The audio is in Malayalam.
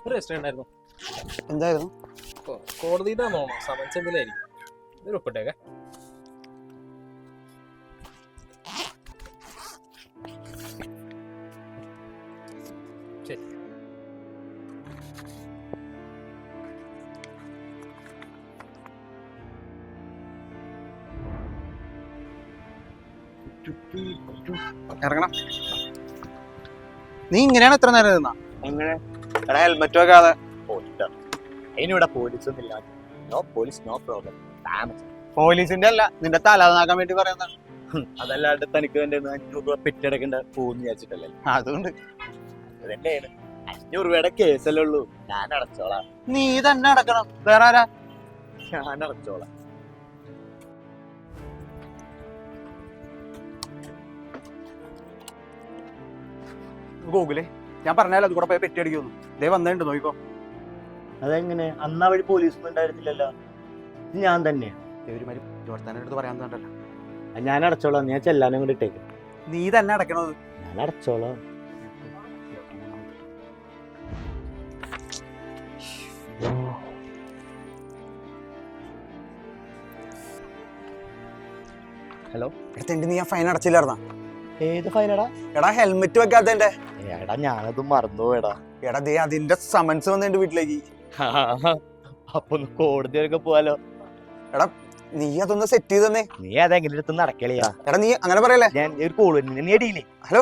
ഒരു രജിസ്റ്റർ ഉണ്ടായിരുന്നു. എന്തായിരുന്നു? കോടതിയുടെ തോന്നുന്നു സമൻസ് എന്തിലായിരിക്കും. ഇതൊരു ഒപ്പിട്ടേക്കെ. ശരി. ഇറങ്ങണം. നീ ഇങ്ങനെയാണ് എത്ര നേരം നിന്നാ? എങ്ങനെ ഹെൽമെറ്റ് വെക്കാതെ. അതിനിവിടെ പോലീസൊന്നുമില്ല. No police no problem. പോലീസിന്റെ അല്ല, നിന്റെ തല നാക്കാൻ വേണ്ടി പറയുന്ന. അതല്ലാണ്ട് തനിക്ക് വേണ്ടി 500 രൂപ പെറ്റെടുക്കണ്ട പോകുന്ന വിചാരിച്ചിട്ടല്ലേ? അതുകൊണ്ട് അത് തന്നെയാണ്. 500 രൂപയുടെ കേസല്ലേ ഉള്ളൂ. ഞാൻ അടച്ചോളാം. നീ തന്നെ അടക്കണം, വേറെ ആരാ? ഞാൻ അടച്ചോളാം. ഗൂഗിളേ, ഞാൻ പറഞ്ഞാലും അത് കൂടെ പോയി പെറ്റിയടിക്കുന്നു. ദേ വന്നിട്ടുണ്ട്, നോക്കിക്കോ. അതെങ്ങനെ? അന്നാ വഴി പോലീസൊന്നും ഉണ്ടായിരുന്നില്ലല്ലോ. ഇത് ഞാൻ തന്നെയാ. അടുത്ത് പറയാൻ തന്നല്ലോ. ഞാൻ അടച്ചോളാം. ഞാൻ ചെല്ലാനും കൂടി ഇട്ടേക്ക്. നീ തന്നെ അടക്കണത്. ഞാൻ അടച്ചോളാം. ഹലോ, എടുത്തേണ്ടി നീ ആ ഫൈൻ അടച്ചില്ലായിരുന്നാ? ഏത് ഫൈനടാ? എടാ ഹെൽമെറ്റ് വെക്കാത്തതിന്റെ. എടാ ഞാനത് മറന്നുപോയടാ. എടാ ദേ അതിന്റെ സമൻസ് വന്ന് എന്റെ വീട്ടിലേക്ക്. അപ്പൊ കോടതി വരെയൊക്കെ പോവാലോ. എടാ നീ അതൊന്ന് സെറ്റ് ചെയ്ത് തന്നെ. നീ അതെങ്ങനെ എടുത്ത് നടക്കളിയാ? എടാ നീ അങ്ങനെ പറയല്ലേ. ഞാൻ ഒരു കോൾ നീ അടിയില്ലേ? ഹലോ